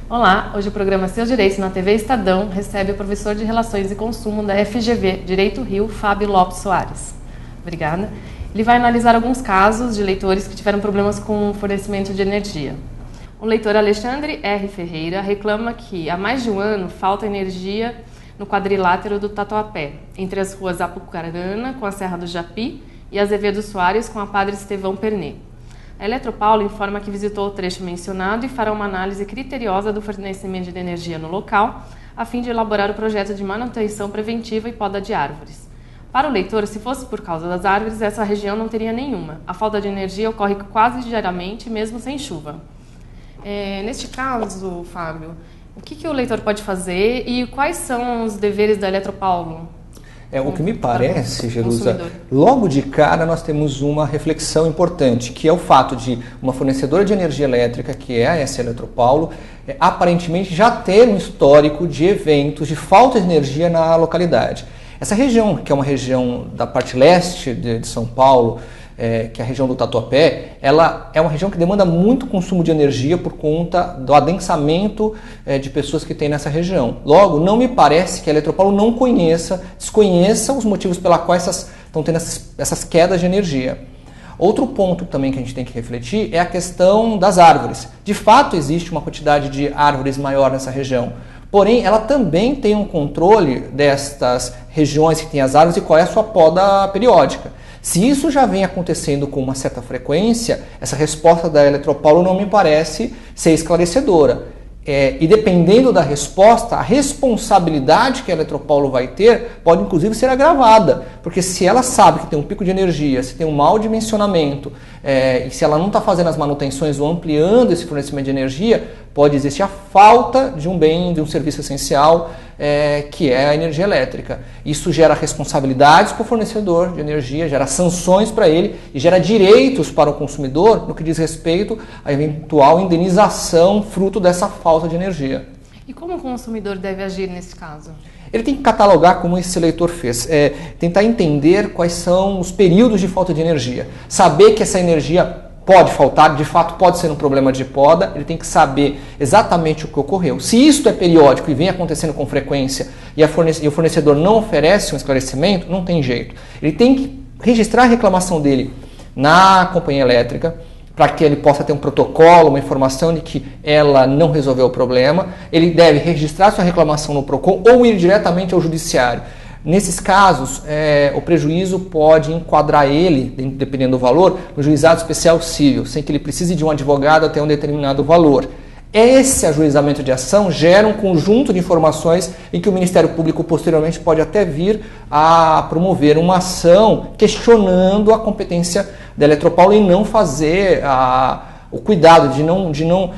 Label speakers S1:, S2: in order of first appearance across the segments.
S1: Olá, hoje o programa Seus Direitos na TV Estadão recebe o professor de Relações e Consumo da FGV Direito Rio, Fábio Lopes Soares. Obrigada. Ele vai analisar alguns casos de leitores que tiveram problemas com o fornecimento de energia. O leitor Alexandre R. Ferreira reclama que há mais de um ano falta energia no quadrilátero do Tatuapé, entre as ruas Apucarana com a Serra do Japi e Azevedo Soares com a Padre Estevão Pernet. A Eletropaulo informa que visitou o trecho mencionado e fará uma análise criteriosa do fornecimento de energia no local, a fim de elaborar o projeto de manutenção preventiva e poda de árvores. Para o leitor, se fosse por causa das árvores, essa região não teria nenhuma. A falta de energia ocorre quase diariamente, mesmo sem chuva. Neste caso, Fábio, o que o leitor pode fazer e quais são os deveres da Eletropaulo?
S2: O que me parece, Jerusa, logo de cara nós temos uma reflexão importante, que é o fato de uma fornecedora de energia elétrica, que é a S Eletropaulo, aparentemente já ter um histórico de eventos de falta de energia na localidade. Essa região, que é uma região da parte leste de São Paulo, que é a região do Tatuapé, ela é uma região que demanda muito consumo de energia por conta do adensamento de pessoas que tem nessa região. Logo, não me parece que a Eletropaulo não desconheça os motivos pelos quais estão tendo essas quedas de energia. Outro ponto também que a gente tem que refletir é a questão das árvores. De fato, existe uma quantidade de árvores maior nessa região. Porém, ela também tem um controle destas regiões que têm as árvores e qual é a sua poda periódica. Se isso já vem acontecendo com uma certa frequência, essa resposta da Eletropaulo não me parece ser esclarecedora. E dependendo da resposta, a responsabilidade que a Eletropaulo vai ter pode inclusive ser agravada, porque se ela sabe que tem um pico de energia, se tem um mau dimensionamento, e se ela não está fazendo as manutenções ou ampliando esse fornecimento de energia, pode existir a falta de um bem, de um serviço essencial, que é a energia elétrica. Isso gera responsabilidades para o fornecedor de energia, gera sanções para ele e gera direitos para o consumidor no que diz respeito à eventual indenização fruto dessa falta de energia.
S1: E como o consumidor deve agir nesse caso?
S2: Ele tem que catalogar como esse leitor fez, tentar entender quais são os períodos de falta de energia, saber que essa energia pode faltar, de fato pode ser um problema de poda, ele tem que saber exatamente o que ocorreu. Se isto é periódico e vem acontecendo com frequência e o fornecedor não oferece um esclarecimento, não tem jeito. Ele tem que registrar a reclamação dele na companhia elétrica, para que ele possa ter um protocolo, uma informação de que ela não resolveu o problema. Ele deve registrar sua reclamação no PROCON ou ir diretamente ao judiciário. Nesses casos, o prejuízo pode enquadrar ele, dependendo do valor, no juizado especial civil, sem que ele precise de um advogado até um determinado valor. Esse ajuizamento de ação gera um conjunto de informações em que o Ministério Público posteriormente pode até vir a promover uma ação questionando a competência da Eletropaulo em não fazer o cuidado de não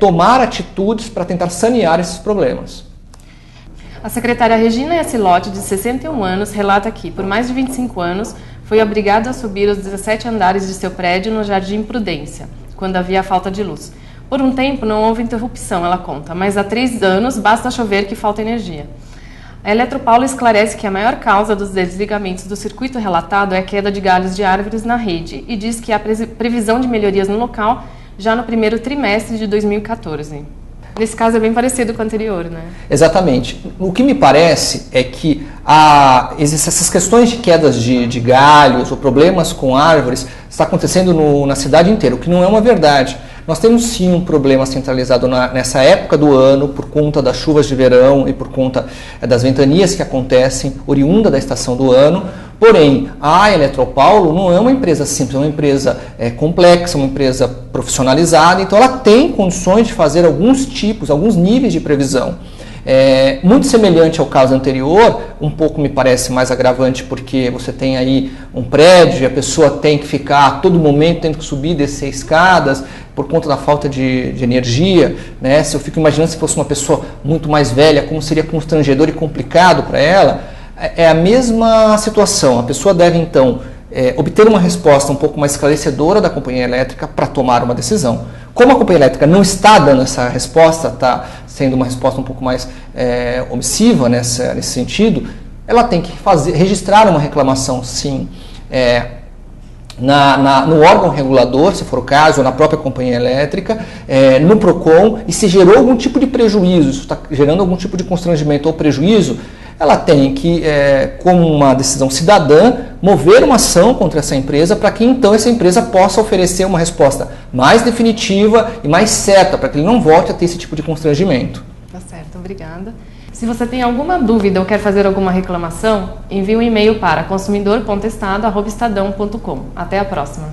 S2: tomar atitudes para tentar sanear esses problemas.
S1: A secretária Regina Yacilotti, de 61 anos, relata que, por mais de 25 anos, foi obrigada a subir os 17 andares de seu prédio no Jardim Prudência, quando havia falta de luz. Por um tempo não houve interrupção, ela conta, mas há 3 anos basta chover que falta energia. A Eletropaulo esclarece que a maior causa dos desligamentos do circuito relatado é a queda de galhos de árvores na rede e diz que há previsão de melhorias no local já no primeiro trimestre de 2014. Nesse caso é bem parecido com o anterior, né?
S2: Exatamente. O que me parece é que essas questões de quedas de galhos ou problemas com árvores está acontecendo na cidade inteira, o que não é uma verdade. Nós temos sim um problema centralizado nessa época do ano, por conta das chuvas de verão e por conta das ventanias que acontecem, oriunda da estação do ano. Porém, a Eletropaulo não é uma empresa simples, é uma empresa complexa, uma empresa profissionalizada, então ela tem condições de fazer alguns níveis de previsão. Muito semelhante ao caso anterior, um pouco me parece mais agravante porque você tem aí um prédio e a pessoa tem que ficar a todo momento tendo que subir e descer escadas por conta da falta de energia, né? Se eu fico imaginando se fosse uma pessoa muito mais velha, como seria constrangedor e complicado para ela, é a mesma situação. A pessoa deve então obter uma resposta um pouco mais esclarecedora da companhia elétrica para tomar uma decisão. Como a companhia elétrica não está dando essa resposta, está sendo uma resposta um pouco mais omissiva nesse sentido, ela tem que registrar uma reclamação, sim, no órgão regulador, se for o caso, ou na própria companhia elétrica, no PROCON, e se gerou algum tipo de prejuízo, isso está gerando algum tipo de constrangimento ou prejuízo, ela tem que, como uma decisão cidadã, mover uma ação contra essa empresa para que então essa empresa possa oferecer uma resposta mais definitiva e mais certa, para que ele não volte a ter esse tipo de constrangimento.
S1: Tá certo, obrigada. Se você tem alguma dúvida ou quer fazer alguma reclamação, envie um e-mail para consumidor.estado@estadão.com. Até a próxima!